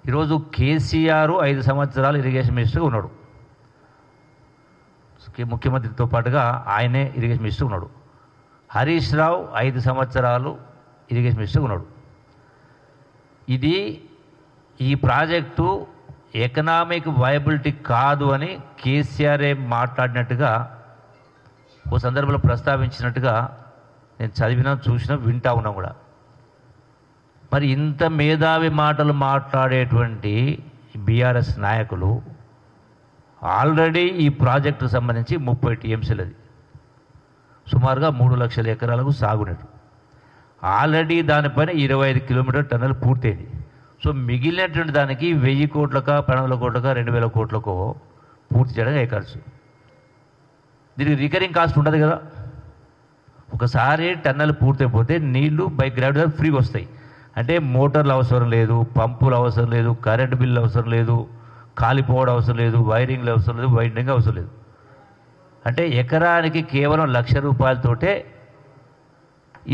ఈరోజు కేసీఆర్ 5 సంవత్సరాలు ఇరిగేషన్ మినిస్టర్గా ఉన్నాడు. ముఖ్యమంత్రితో పాటుగా ఆయనే ఇరిగేషన్ మినిస్టర్ ఉన్నాడు. హరీష్ రావు 5 సంవత్సరాలు ఇరిగేషన్ మినిస్టర్గా ఉన్నాడు. ఈ ప్రాజెక్టు ఎకనామిక్ వయబిలిటీ కాదు అని కేసీఆరే మాట్లాడినట్టుగా ఓ సందర్భంలో ప్రస్తావించినట్టుగా నేను చదివినా చూసినా వింటా ఉన్నా కూడా. మరి ఇంత మేధావి మాటలు మాట్లాడేటువంటి బీఆర్ఎస్ నాయకులు ఆల్రెడీ ఈ ప్రాజెక్టుకు సంబంధించి 30 టీఎంసీలు, అది సుమారుగా 3 లక్షల ఎకరాలకు సాగునీరు. ఆల్రెడీ దానిపైన 25 కిలోమీటర్ టన్నెల్ పూర్తయింది. సో మిగిలినటువంటి దానికి 1000 కోట్లకా 12 కోట్లకా 2000 కోట్లకో పూర్తి చేయడం ఖర్చు. దీనికి రికరింగ్ కాస్ట్ ఉండదు కదా. ఒకసారి టన్నెల్ పూర్తయిపోతే నీళ్లు బై గ్రావిటీ ద్వారా ఫ్రీగా వస్తాయి. అంటే మోటార్లు అవసరం లేదు, పంపులు అవసరం లేదు, కరెంటు బిల్లు అవసరం లేదు, కాలిపోవడం అవసరం లేదు, వైరింగ్లు అవసరం లేదు, వైండింగ్ అవసరం లేదు. అంటే ఎకరానికి కేవలం 1,00,000 రూపాయలతోటే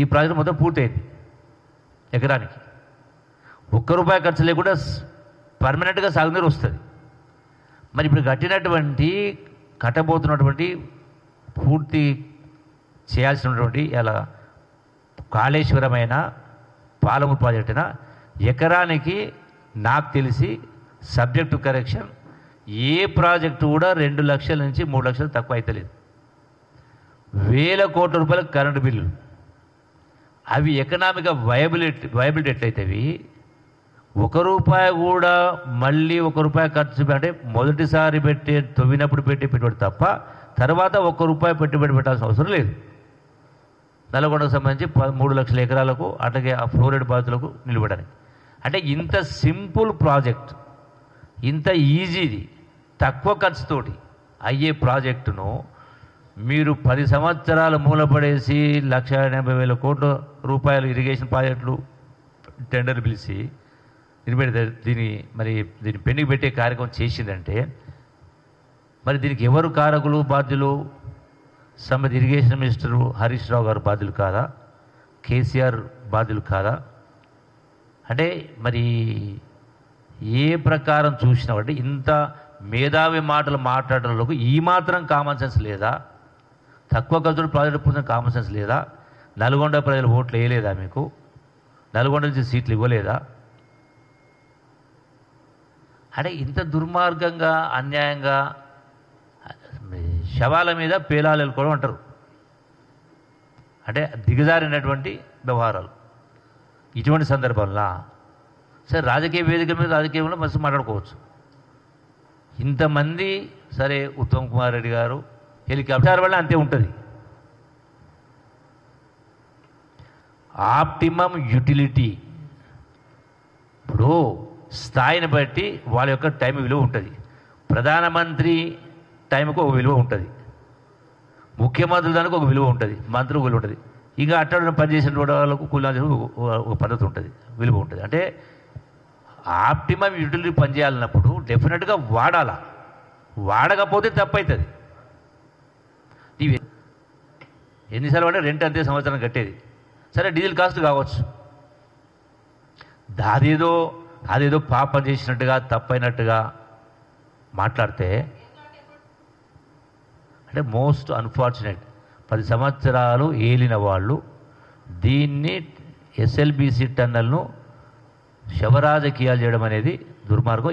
ఈ ప్రాజెక్టు మొత్తం పూర్తయింది. ఎకరానికి ₹1 ఖర్చు లేకుండా పర్మనెంట్గా సాగునీరు వస్తుంది. మరి ఇప్పుడు కట్టబోతున్నటువంటి పూర్తి చేయాల్సినటువంటి ఇలా కాళేశ్వరమైన పాలమూరు ప్రాజెక్టున ఎకరానికి నాకు తెలిసి సబ్జెక్టు కరెక్షన్ ఏ ప్రాజెక్టు కూడా 2 లక్షల నుంచి 3 లక్షలు తక్కువ అవుతలేదు. 1000 కోట్ల రూపాయల కరెంటు బిల్లు, అవి ఎకనామిక్గా వయబిలిటీ ఎట్లయితేవి ₹1 కూడా మళ్ళీ ₹1 ఖర్చు అంటే మొదటిసారి తవ్వినప్పుడు పెట్టే పెట్టుబడి తప్ప తర్వాత ₹1 పెట్టుబడి పెట్టాల్సిన అవసరం లేదు. నల్గొండకు సంబంధించి 3 లక్షల ఎకరాలకు, అట్లాగే ఆ ఫ్లోరైడ్ బాధితులకు నిలబడడానికి. అంటే ఇంత సింపుల్ ప్రాజెక్ట్, ఇంత ఈజీది, తక్కువ ఖర్చుతోటి అయ్యే ప్రాజెక్టును మీరు 10 సంవత్సరాలు మూలపడేసి 1,80,000 కోట్ల రూపాయలు ఇరిగేషన్ ప్రాజెక్టులు టెండర్లు పిలిచి దీన్ని పెండింగ్ పెట్టే కార్యక్రమం చేసిందంటే మరి దీనికి ఎవరు కారకులు, బాధ్యులు? సంబంధిత ఇరిగేషన్ మినిస్టరు హరీష్ రావు గారు బాధ్యులు కాదా? కేసీఆర్ బాధ్యులు కాదా? అంటే మరి ఏ ప్రకారం చూసినా అంటే ఇంత మేధావి మాటలు మాట్లాడడంలోకి ఈ మాత్రం కామన్ సెన్స్ లేదా? తక్కువ ఖర్చులు ప్రాజెక్టు పూర్తి కామన్ సెన్స్ లేదా? నల్గొండ ప్రజలు ఓట్లు వేయలేదా మీకు? నల్గొండ నుంచి సీట్లు ఇవ్వలేదా? అంటే ఇంత దుర్మార్గంగా, అన్యాయంగా శవాల మీద పేలాలు వెళ్ళుకోవడం అంటారు. అంటే దిగజారినటువంటి వ్యవహారాలు. ఇటువంటి సందర్భంలో సరే రాజకీయ వేదిక మీద రాజకీయంలో మస్తు మాట్లాడుకోవచ్చు. ఇంతమంది సరే ఉత్తమ్ కుమార్ రెడ్డి గారు హెలికాప్టర్ వల్ల అంతే ఉంటుంది. ఆప్టిమమ్ యూటిలిటీ ఇప్పుడు స్థాయిని బట్టి వాళ్ళ యొక్క టైం విలువ ఉంటుంది. ప్రధానమంత్రి టైంకు ఒక విలువ ఉంటుంది, ముఖ్యమంత్రుల దానికి ఒక విలువ ఉంటుంది, మంత్రులకు విలువ ఉంటుంది, ఇంకా అట్లా పనిచేసిన వాళ్ళకు ఒక పద్ధతి ఉంటుంది, విలువ ఉంటుంది. అంటే ఆప్టిమమ్ యూటిలిటీ పనిచేయాలన్నప్పుడు డెఫినెట్గా వాడాలా, వాడకపోతే తప్పు అవుతుంది. ఇవి ఎన్నిసార్లు అంటే రెంట్ అంతే సంవత్సరం కట్టేది. సరే డీజిల్ కాస్ట్ కావచ్చు, అదేదో పాపం చేసినట్టుగా తప్పైనట్టుగా మాట్లాడితే అంటే మోస్ట్ అన్ఫార్చునేట్. 10 సంవత్సరాలు ఏలిన వాళ్ళు దీన్ని ఎస్ఎల్బీసీ టన్నెల్ను శవరాజకీయాలు చేయడం అనేది దుర్మార్గం.